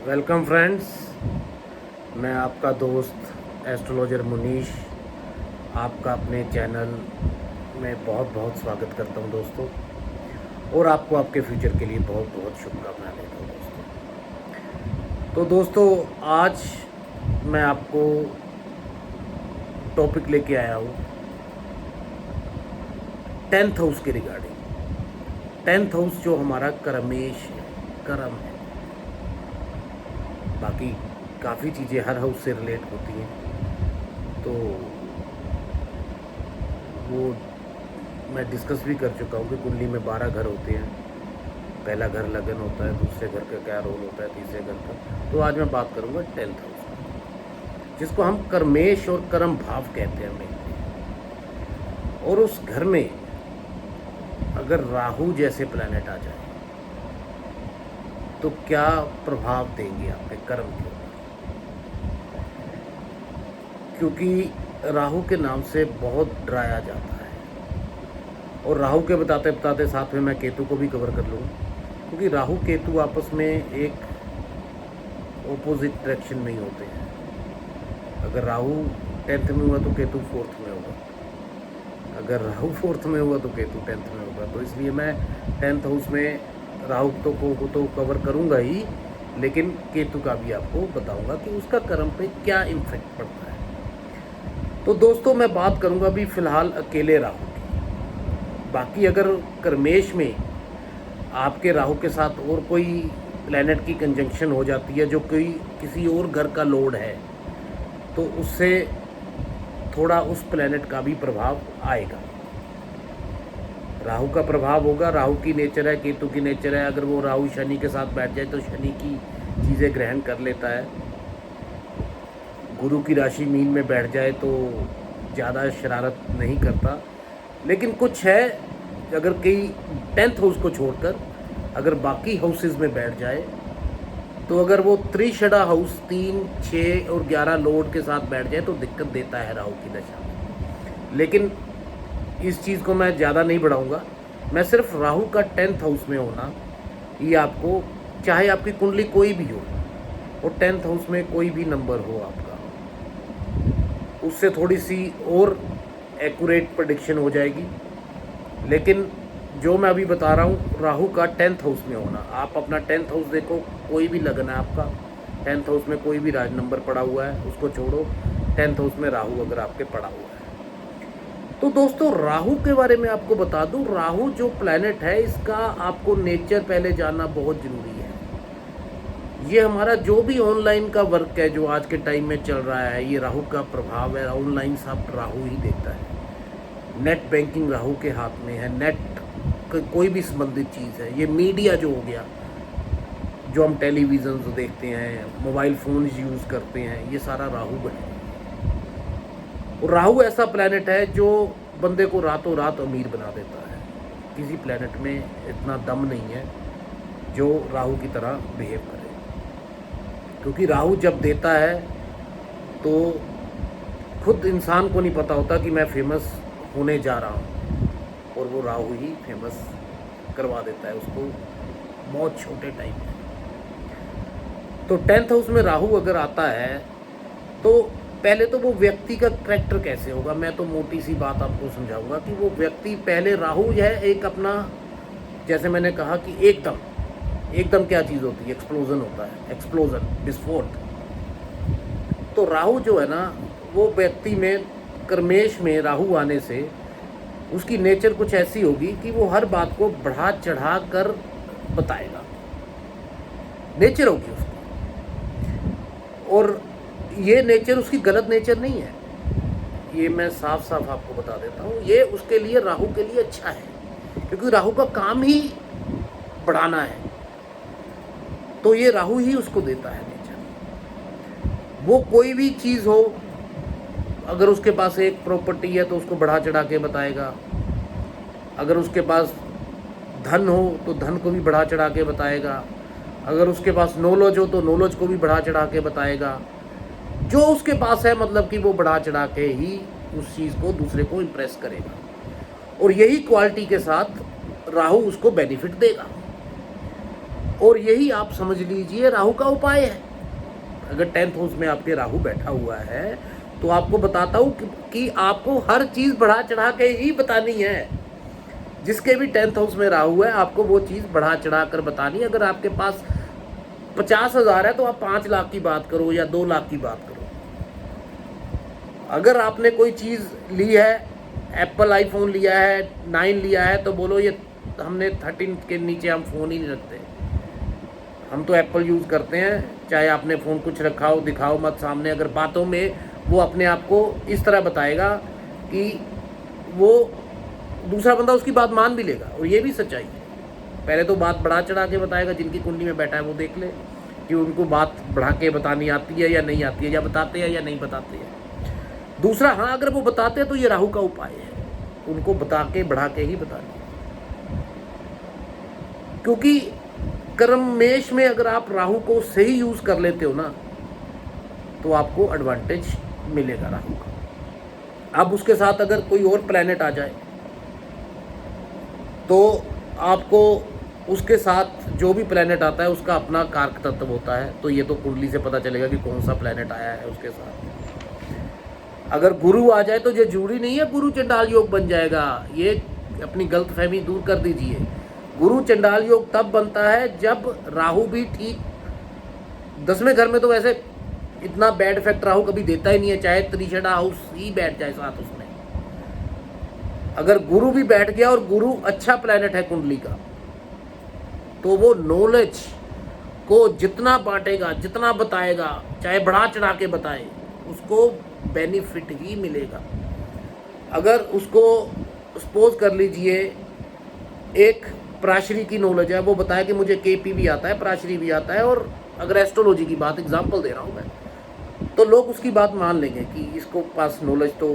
Welcome friends, मैं आपका दोस्त एस्ट्रोलॉजर मुनीश आपका अपने चैनल में बहुत बहुत स्वागत करता हूं दोस्तों। और आपको आपके फ्यूचर के लिए बहुत बहुत शुभकामनाएं देता हूं दोस्तों। तो दोस्तों, आज मैं आपको टॉपिक लेके आया हूं 10th हाउस के रिगार्डिंग। 10th हाउस जो हमारा कर्मेश है, कर्म है। बाकी काफ़ी चीज़ें हर हाउस से रिलेट होती हैं, तो वो मैं डिस्कस भी कर चुका हूँ कि कुंडली में 12 घर होते हैं। पहला घर लगन होता है, दूसरे घर का क्या रोल होता है, तीसरे घर का। तो आज मैं बात करूँगा 10th हाउस की, जिसको हम कर्मेश और कर्म भाव कहते हैं हमें। और उस घर में अगर राहु जैसे प्लैनेट आ जाए तो क्या प्रभाव देंगे आपके कर्म के ऊपर, क्योंकि राहु के नाम से बहुत डराया जाता है। और राहु के बताते बताते साथ में मैं केतु को भी कवर कर लूँ, क्योंकि राहु केतु आपस में एक ओपोजिट डायरेक्शन में ही होते हैं। अगर राहु 10th में हुआ तो केतु 4th में होगा, अगर राहु 4th में हुआ तो केतु 10th में होगा। तो इसलिए मैं 10th हाउस में राहु को तो कवर करूंगा ही, लेकिन केतु का भी आपको बताऊंगा कि उसका कर्म पे क्या इम्फेक्ट पड़ता है। तो दोस्तों, मैं बात करूंगा अभी फिलहाल अकेले राहु की। बाकी अगर कर्मेश में आपके राहु के साथ और कोई प्लैनेट की कंजंक्शन हो जाती है जो कोई किसी और घर का लोड है, तो उससे थोड़ा उस प्लैनेट का भी प्रभाव आएगा। राहु का प्रभाव होगा, राहु की नेचर है, केतु की नेचर है। अगर वो राहु शनि के साथ बैठ जाए तो शनि की चीज़ें ग्रहण कर लेता है। गुरु की राशि मीन में बैठ जाए तो ज़्यादा शरारत नहीं करता। लेकिन कुछ है, अगर कई 10th हाउस को छोड़कर अगर बाकी हाउसेस में बैठ जाए, तो अगर वो त्रिषड़ा हाउस 3, 6 और 11 लोड के साथ बैठ जाए तो दिक्कत देता है राहु की दशा में। लेकिन इस चीज़ को मैं ज़्यादा नहीं बढ़ाऊंगा। मैं सिर्फ राहु का 10th हाउस में होना, ये आपको, चाहे आपकी कुंडली कोई भी हो और 10th हाउस में कोई भी नंबर हो आपका, उससे थोड़ी सी और एक्यूरेट प्रेडिक्शन हो जाएगी। लेकिन जो मैं अभी बता रहा हूँ, राहु का 10th हाउस में होना, आप अपना 10th हाउस देखो, कोई भी लगन है आपका, 10th हाउस में कोई भी राज नंबर पड़ा हुआ है उसको छोड़ो, 10th हाउस में राहु अगर आपके पड़ा हुआ है। तो दोस्तों, राहु के बारे में आपको बता दूं, राहु जो प्लैनेट है इसका आपको नेचर पहले जानना बहुत ज़रूरी है। ये हमारा जो भी ऑनलाइन का वर्क है जो आज के टाइम में चल रहा है, ये राहु का प्रभाव है। ऑनलाइन सब राहु ही देखता है। नेट बैंकिंग राहु के हाथ में है, नेट कोई भी संबंधित चीज़ है। ये मीडिया जो हो गया, जो हम टेलीविज़न देखते हैं, मोबाइल फ़ोन यूज़ करते हैं, ये सारा राहु है। और राहु ऐसा प्लैनेट है जो बंदे को रातों रात अमीर बना देता है। किसी प्लैनेट में इतना दम नहीं है जो राहु की तरह बिहेव करे, क्योंकि राहु जब देता है तो खुद इंसान को नहीं पता होता कि मैं फेमस होने जा रहा हूँ, और वो राहु ही फेमस करवा देता है उसको बहुत छोटे टाइम में। तो 10th हाउस में राहु अगर आता है तो पहले तो वो व्यक्ति का करैक्टर कैसे होगा, मैं तो मोटी सी बात आपको समझाऊंगा कि वो व्यक्ति पहले, राहु है एक अपना, जैसे मैंने कहा कि एकदम क्या चीज़ होती है, एक्सप्लोजन होता है, एक्सप्लोजन, विस्फोट। तो राहु जो है ना, वो व्यक्ति में, कर्मेश में राहु आने से उसकी नेचर कुछ ऐसी होगी कि वो हर बात को बढ़ा चढ़ा कर बताएगा, नेचर होगी उसकी। और ये नेचर उसकी गलत नेचर नहीं है, ये मैं साफ साफ आपको बता देता हूँ। ये उसके लिए, राहु के लिए अच्छा है, क्योंकि राहु का काम ही बढ़ाना है, तो ये राहु ही उसको देता है नेचर। वो कोई भी चीज़ हो, अगर उसके पास एक प्रॉपर्टी है तो उसको बढ़ा चढ़ा के बताएगा। अगर उसके पास धन हो तो धन को भी बढ़ा चढ़ा के बताएगा। अगर उसके पास नॉलेज हो तो नॉलेज को भी बढ़ा चढ़ा के बताएगा। जो उसके पास है, मतलब कि वो बढ़ा चढ़ा के ही उस चीज़ को दूसरे को इम्प्रेस करेगा, और यही क्वालिटी के साथ राहु उसको बेनिफिट देगा। और यही आप समझ लीजिए राहु का उपाय है। अगर 10th हाउस में आपके राहु बैठा हुआ है तो आपको बताता हूँ कि आपको हर चीज़ बढ़ा चढ़ा के ही बतानी है। जिसके भी 10th हाउस में राहु है आपको वो चीज़ बढ़ा चढ़ा कर बतानी है। अगर आपके पास 50,000 है तो आप 5 लाख की बात करो या 2 लाख की बात करो। अगर आपने कोई चीज़ ली है, एप्पल आईफोन लिया है, 9 लिया है, तो बोलो ये हमने 13 के नीचे हम फ़ोन ही नहीं रखते, हम तो एप्पल यूज़ करते हैं। चाहे आपने फ़ोन कुछ रखा हो, दिखाओ मत सामने। अगर बातों में वो अपने आप को इस तरह बताएगा कि वो दूसरा बंदा उसकी बात मान भी लेगा, और ये भी सच्चाई है। पहले तो बात बढ़ा चढ़ा के बताएगा। जिनकी कुंडली में बैठा है वो देख ले कि उनको बात बढ़ा के बतानी आती है या नहीं आती है, या बताते हैं या नहीं बताते हैं। दूसरा, हाँ, अगर वो बताते हैं तो ये राहु का उपाय है, उनको बता के बढ़ा के ही बताना। क्योंकि कर्मेश में अगर आप राहु को सही यूज कर लेते हो ना तो आपको एडवांटेज मिलेगा राहु का। अब उसके साथ अगर कोई और प्लैनेट आ जाए तो आपको उसके साथ जो भी प्लैनेट आता है उसका अपना कारक तत्व होता है। तो ये तो कुंडली से पता चलेगा कि कौन सा प्लैनेट आया है उसके साथ। अगर गुरु आ जाए तो ये जरूरी नहीं है गुरु चंडाल योग बन जाएगा। ये अपनी गलतफहमी दूर कर दीजिए। गुरु चंडाल योग तब बनता है जब राहु भी ठीक 10वें घर में। तो वैसे इतना बैड इफेक्ट राहु कभी देता ही नहीं है, चाहे त्रिशेड़ा हाउस ही बैठ जाए साथ उसमें। अगर गुरु भी बैठ गया और गुरु अच्छा प्लैनेट है कुंडली का, तो वो नॉलेज को जितना बांटेगा, जितना बताएगा, चाहे बढ़ा चढ़ा के बताए, उसको बेनिफिट ही मिलेगा। अगर उसको सपोज कर लीजिए एक प्राशरी की नॉलेज है, वो बताया कि मुझे केपी भी आता है, प्राशरी भी आता है, और अगर एस्ट्रोलॉजी की बात एग्जांपल दे रहा हूँ मैं, तो लोग उसकी बात मान लेंगे कि इसको पास नॉलेज तो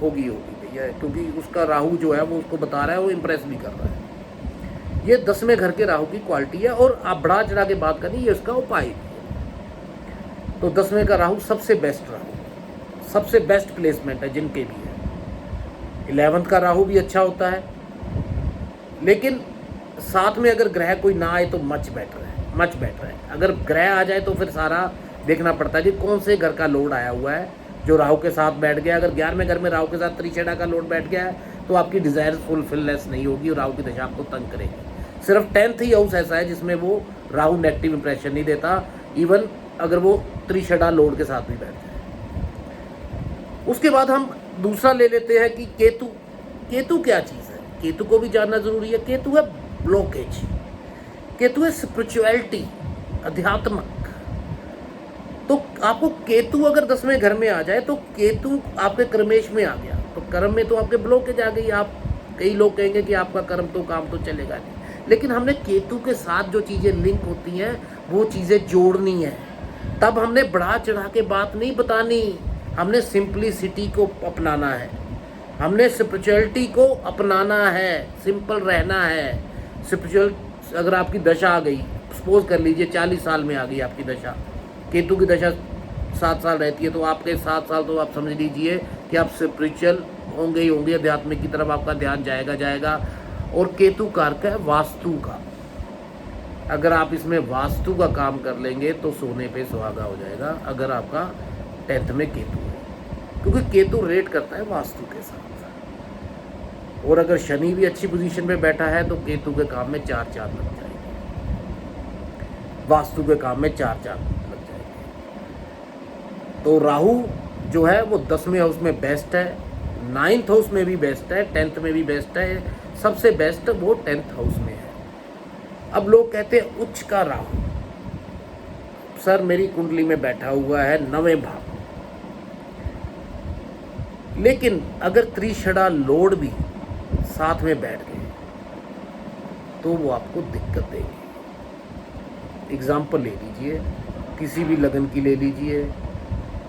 होगी भैया, क्योंकि उसका राहु जो है वो उसको बता रहा है, वो इम्प्रेस भी कर रहा है। ये 10वें घर के राहु की क्वालिटी है, और आप बढ़ा चढ़ा के बात करनी, ये उसका उपाय है। तो 10वें का राहु सबसे बेस्ट राहु, सबसे बेस्ट प्लेसमेंट है जिनके भी है। 11th का राहु भी अच्छा होता है, लेकिन साथ में अगर ग्रह कोई ना आए तो मच बेटर है, मच बेटर है। अगर ग्रह आ जाए तो फिर सारा देखना पड़ता है कि कौन से घर का लोड आया हुआ है जो राहु के साथ बैठ गया। अगर 11वें घर में राहु के साथ त्रिशेड़ा का लोड बैठ गया है तो आपकी डिज़ायर फुलफिलनेस नहीं होगी और राहु की दशा आपको तंग करेगी। सिर्फ 10th ही हाउस ऐसा है जिसमें वो राहु नेगेटिव इंप्रेशन नहीं देता, इवन अगर वो त्रिशेड़ा लोड के साथ भी बैठ जाए। उसके बाद हम दूसरा ले लेते हैं कि केतु। केतु क्या चीज़ है, केतु को भी जानना जरूरी है। केतु है ब्लॉकेज, केतु है स्पिरिचुअलिटी, अध्यात्मक। तो आपको केतु अगर 10वें घर में आ जाए तो केतु आपके कर्मेश में आ गया तो कर्म में तो आपके ब्लॉकेज आ गई। आप कई लोग कहेंगे कि आपका कर्म तो काम तो चलेगा नहीं, लेकिन हमने केतु के साथ जो चीज़ें लिंक होती हैं वो चीज़ें जोड़नी है। तब हमने बढ़ा चढ़ा के बात नहीं बतानी, हमने सिंपलिसिटी को अपनाना है, हमने स्पिरिचुअलिटी को अपनाना है, सिंपल रहना है। स्पिरिचुअल अगर आपकी दशा आ गई, सपोज कर लीजिए 40 साल में आ गई आपकी दशा, केतु की दशा 7 साल रहती है, तो आपके 7 साल तो आप समझ लीजिए कि आप स्पिरिचुअल होंगे ही होंगे, अध्यात्म की तरफ आपका ध्यान जाएगा। और केतु कारक है वास्तु का। अगर आप इसमें वास्तु का काम कर लेंगे तो सोने पे सुहागा हो जाएगा, अगर आपका 10th में केतु है, क्योंकि केतु रेट करता है वास्तु के साथ। और अगर शनि भी अच्छी पोजीशन पे बैठा है तो केतु के काम में 4 चांद लग जाएंगे, वास्तु के काम में 4 चांद लग जाएंगे। तो राहु जो है वो 10वें हाउस में बेस्ट है, 9th हाउस में भी बेस्ट है, 10th में भी बेस्ट है, सबसे बेस्ट वो 10th हाउस में है। अब लोग कहते हैं उच्च का राहु, सर मेरी कुंडली में बैठा हुआ है 9वें भाव, लेकिन अगर त्रिशेड़ा लोड भी साथ में बैठ गए तो वो आपको दिक्कत देगी। एग्जाम्पल ले लीजिए, किसी भी लगन की ले लीजिए।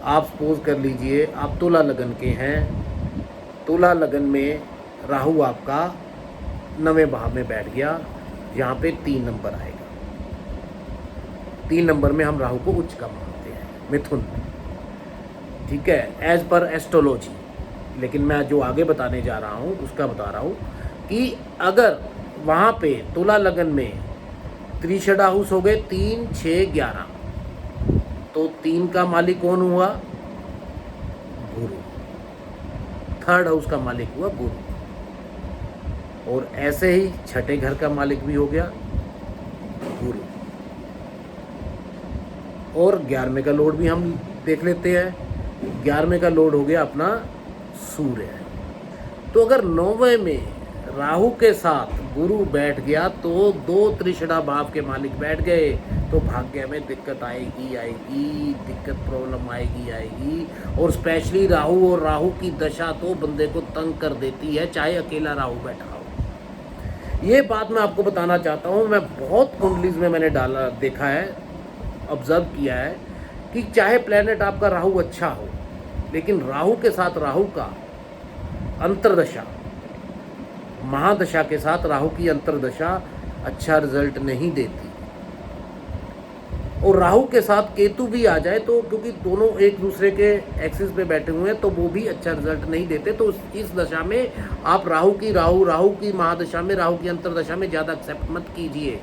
आप सपोज कर लीजिए आप तुला लगन के हैं, तुला लगन में राहु आपका 9वें भाव में बैठ गया, यहाँ पे 3 नंबर आएगा। 3 नंबर में हम राहु को उच्च का मानते हैं, मिथुन, ठीक है, एज पर एस्ट्रोलॉजी। लेकिन मैं जो आगे बताने जा रहा हूँ उसका बता रहा हूँ कि अगर वहाँ पे तुला लगन में त्रिशेडा हाउस हो गए 3, 6, 11। तो 3 का मालिक कौन हुआ? गुरु। थर्ड हाउस का मालिक हुआ गुरु। और ऐसे ही छठे घर का मालिक भी हो गया गुरु। और 11वें का लॉर्ड भी हम देख लेते हैं। 11वें का लॉर्ड हो गया अपना सूर्य। तो अगर 9वें में राहु के साथ गुरु बैठ गया तो 2 त्रिशेडा भाव के मालिक बैठ गए, तो भाग्य में दिक्कत आएगी, दिक्कत प्रॉब्लम आएगी। और स्पेशली राहु और राहु की दशा तो बंदे को तंग कर देती है, चाहे अकेला राहु बैठा हो। ये बात मैं आपको बताना चाहता हूँ। मैं बहुत कुंडलीज में मैंने देखा है, ऑब्जर्व किया है कि चाहे प्लेनेट आपका राहु अच्छा हो, लेकिन राहु के साथ राहु का अंतर्दशा, महादशा के साथ राहु की अंतर्दशा अच्छा रिजल्ट नहीं देती। और राहु के साथ केतु भी आ जाए तो, क्योंकि दोनों एक दूसरे के एक्सिस पे बैठे हुए हैं, तो वो भी अच्छा रिजल्ट नहीं देते। तो इस दशा में आप राहु की महादशा में, राहु की अंतर्दशा में ज़्यादा एक्सेप्ट मत कीजिए।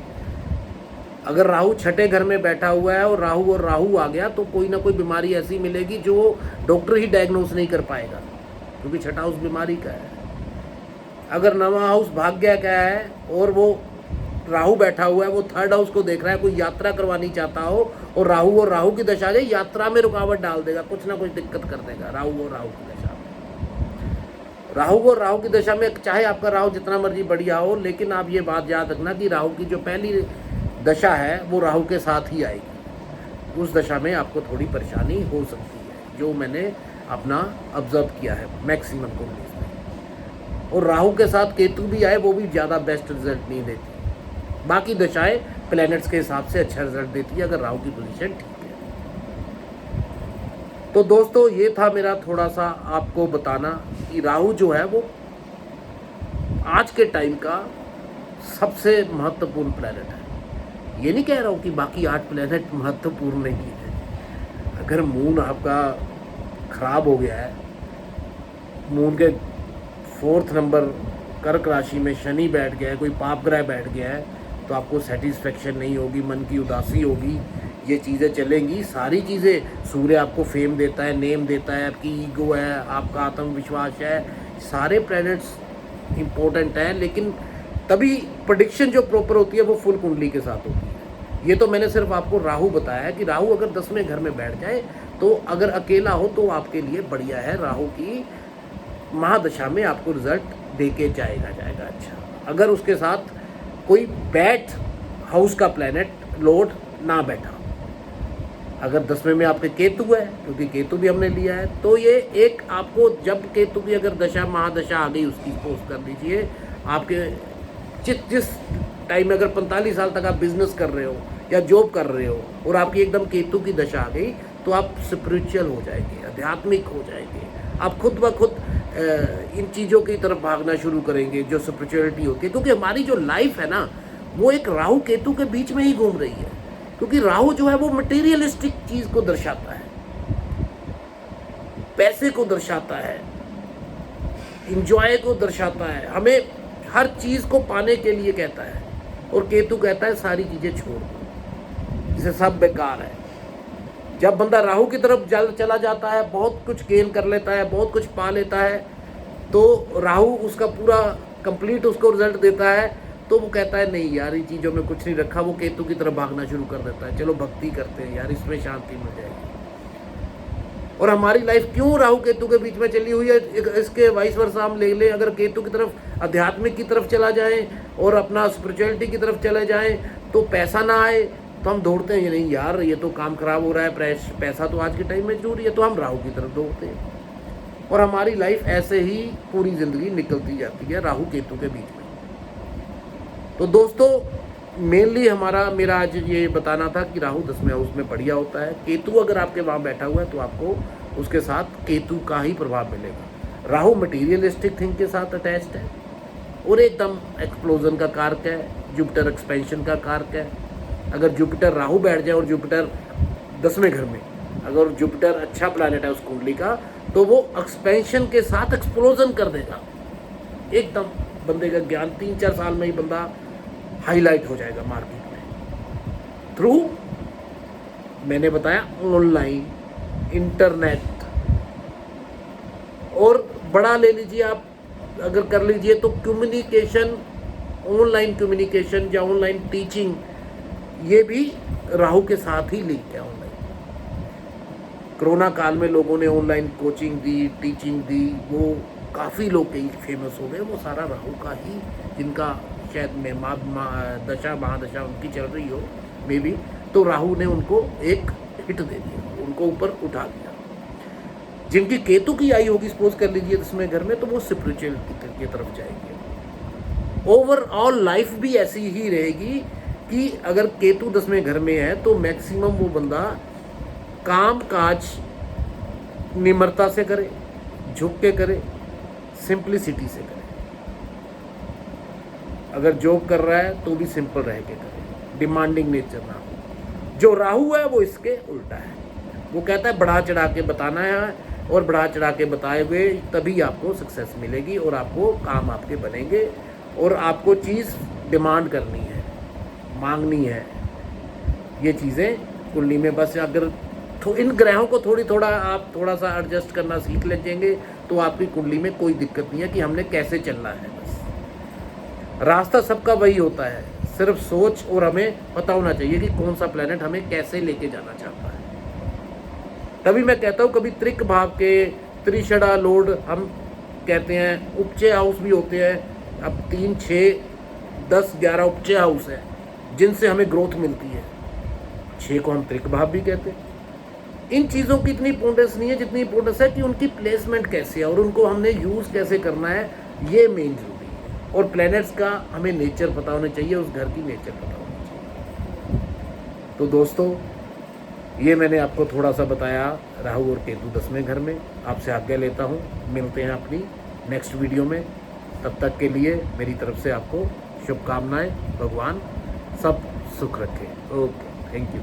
अगर राहु छठे घर में बैठा हुआ है और राहु आ गया, तो कोई ना कोई बीमारी ऐसी मिलेगी जो डॉक्टर ही डायग्नोस नहीं कर पाएगा, क्योंकि छठा हाउस बीमारी का है। अगर 9वां हाउस भाग्य का है और वो राहु बैठा हुआ है, वो थर्ड हाउस को देख रहा है, कोई यात्रा करवानी चाहता हो और राहु की दशा जाए, यात्रा में रुकावट डाल देगा, कुछ ना कुछ दिक्कत कर देगा राहु की दशा में। राहु की दशा में चाहे आपका राहु जितना मर्जी बढ़िया हो, लेकिन आप ये बात याद रखना कि राहु की जो पहली दशा है वो राहु के साथ ही आएगी। उस दशा में आपको थोड़ी परेशानी हो सकती है, जो मैंने अपना ऑब्जर्व किया है मैक्सिमम कुंडली में। और राहु के साथ केतु भी आए, वो भी ज़्यादा बेस्ट रिजल्ट नहीं देती। बाकी दशाएं प्लैनेट्स के हिसाब से अच्छा रिजल्ट देती है, अगर राहु की पोजीशन ठीक है। तो दोस्तों, ये था मेरा थोड़ा सा आपको बताना कि राहु जो है वो आज के टाइम का सबसे महत्वपूर्ण प्लैनेट है। ये नहीं कह रहा हूँ कि बाकी 8 प्लैनेट महत्वपूर्ण नहीं है। अगर मून आपका खराब हो गया है, मून के 4th नंबर कर्क राशि में शनि बैठ गया है, कोई पाप ग्रह बैठ गया है, तो आपको सेटिस्फेक्शन नहीं होगी, मन की उदासी होगी, ये चीज़ें चलेंगी। सारी चीज़ें, सूर्य आपको फेम देता है, नेम देता है, आपकी ईगो है, आपका आत्मविश्वास है, सारे प्लैनेट्स इम्पोर्टेंट हैं, लेकिन तभी प्रेडिक्शन जो प्रॉपर होती है वो फुल कुंडली के साथ होती है। ये तो मैंने सिर्फ आपको राहु बताया है कि राहु अगर 10वें घर में बैठ जाए, तो अगर अकेला हो तो आपके लिए बढ़िया है। राहु की महादशा में आपको रिजल्ट दे के जाएगा अच्छा। अगर उसके साथ कोई बैड हाउस का प्लैनेट लॉर्ड ना बैठा, अगर 10वें में आपके केतु है, क्योंकि केतु भी हमने लिया है, तो ये एक आपको, जब केतु की अगर दशा महादशा आ गई, उसकी पोस्ट कर दीजिए। आपके जिस टाइम में अगर 45 साल तक आप बिजनेस कर रहे हो या जॉब कर रहे हो और आपकी एकदम केतु की दशा आ गई, तो आप स्पिरिचुअल हो जाएंगे, आध्यात्मिक हो जाएंगे। आप खुद ब खुद इन चीज़ों की तरफ भागना शुरू करेंगे जो स्पिरिचुअलिटी होती है, क्योंकि हमारी जो लाइफ है ना, वो एक राहु केतु के बीच में ही घूम रही है। क्योंकि राहु जो है वो मटेरियलिस्टिक चीज़ को दर्शाता है, पैसे को दर्शाता है, इंजॉय को दर्शाता है, हमें हर चीज़ को पाने के लिए कहता है। और केतु कहता है सारी चीज़ें छोड़ दो, इसे सब बेकार है। जब बंदा राहु की तरफ चला जाता है, बहुत कुछ गेन कर लेता है, बहुत कुछ पा लेता है, तो राहु उसका पूरा कंप्लीट उसको रिजल्ट देता है, तो वो कहता है नहीं यार, इन चीज़ों में कुछ नहीं रखा, वो केतु की तरफ भागना शुरू कर देता है। चलो भक्ति करते हैं यार, इसमें शांति मिल जाएगी। और हमारी लाइफ क्यों राहु केतु के बीच में चली हुई है, इसके वाइस वर्सा हम ले लें। अगर केतु की तरफ, आध्यात्मिक की तरफ चला जाए और अपना स्पिरिचुअलिटी की तरफ चले जाएं, तो पैसा ना आए, तो हम दौड़ते हैं, ये नहीं यार ये तो काम खराब हो रहा है, पैसा तो आज के टाइम में जरूरी है, तो हम राहु की तरफ दौड़ते हैं। और हमारी लाइफ ऐसे ही पूरी ज़िंदगी निकलती जाती है राहु केतु के बीच में। तो दोस्तों, मेनली मेरा आज ये बताना था कि राहु 10वें हाउस में बढ़िया होता है। केतु अगर आपके वहाँ बैठा हुआ है, तो आपको उसके साथ केतु का ही प्रभाव मिलेगा। राहु मटीरियलिस्टिक थिंग के साथ अटैच्ड है और एकदम एक्सप्लोजन का कारक है, जुपिटर एक्सपेंशन का कारक है। अगर जुपिटर राहु बैठ जाए और जुपिटर 10वें घर में, अगर जुपिटर अच्छा प्लैनेट है उस कुंडली का, तो वो एक्सपेंशन के साथ एक्सप्लोजन कर देगा। एकदम बंदे का ज्ञान 3-4 साल में ही बंदा हाईलाइट हो जाएगा मार्केट में। थ्रू, मैंने बताया, ऑनलाइन, इंटरनेट। और बड़ा ले लीजिए आप, अगर कर लीजिए तो कम्युनिकेशन, ऑनलाइन कम्युनिकेशन या ऑनलाइन टीचिंग, ये भी राहु के साथ ही लिंक है। ऑनलाइन कोरोना काल में लोगों ने ऑनलाइन कोचिंग दी, टीचिंग दी, वो काफ़ी लोग कई फेमस हो गए। वो सारा राहु का ही, जिनका शायद में दशा महादशा उनकी चल रही हो मे बी, तो राहु ने उनको एक हिट दे दिया, उनको ऊपर उठा दिया। जिनकी केतु की आई होगी, सपोज कर लीजिए 10वें घर में, तो वो स्पिरिचुअल की तरफ जाएंगे। ओवरऑल लाइफ भी ऐसी ही रहेगी कि अगर केतु 10वें घर में है तो मैक्सिमम वो बंदा काम काज निम्रता से करे, झुक के करे, सिंप्लिसिटी से करे। अगर जॉब कर रहा है तो भी सिंपल रह के करे, डिमांडिंग नेचर ना हो। जो राहु है वो इसके उल्टा है, वो कहता है बढ़ा चढ़ा के बताना है, और बढ़ा चढ़ा के बताए हुए तभी आपको सक्सेस मिलेगी और आपको काम आपके बनेंगे, और आपको चीज़ डिमांड करनी है, मांगनी है। ये चीज़ें कुंडली में बस अगर इन ग्रहों को आप थोड़ा सा एडजस्ट करना सीख लेंगे तो आपकी कुंडली में कोई दिक्कत नहीं है कि हमने कैसे चलना है। बस रास्ता सबका वही होता है, सिर्फ सोच और हमें पता होना चाहिए कि कौन सा प्लेनेट हमें कैसे लेके जाना चाहता है। तभी मैं कहता हूँ, कभी त्रिक भाव के त्रिषड़ा लोड हम कहते हैं, उपचय हाउस भी होते हैं। अब 3, 6, 10, 11 उपचय हाउस है जिनसे हमें ग्रोथ मिलती है। 6 को हम त्रिक भाव भी कहते हैं। इन चीज़ों की इतनी इंपॉर्टेंस नहीं है जितनी इंपॉर्टेंस है कि उनकी प्लेसमेंट कैसे है और उनको हमने यूज़ कैसे करना है, ये मेन जरूरी है। और प्लैनेट्स का हमें नेचर पता होना चाहिए, उस घर की नेचर पता होना चाहिए। तो दोस्तों, ये मैंने आपको थोड़ा सा बताया राहु और केतु 10वें घर में। आपसे आज्ञा लेता हूँ, मिलते हैं अपनी नेक्स्ट वीडियो में। तब तक के लिए मेरी तरफ से आपको शुभकामनाएं। भगवान सब सुख रखे। Okay, thank you.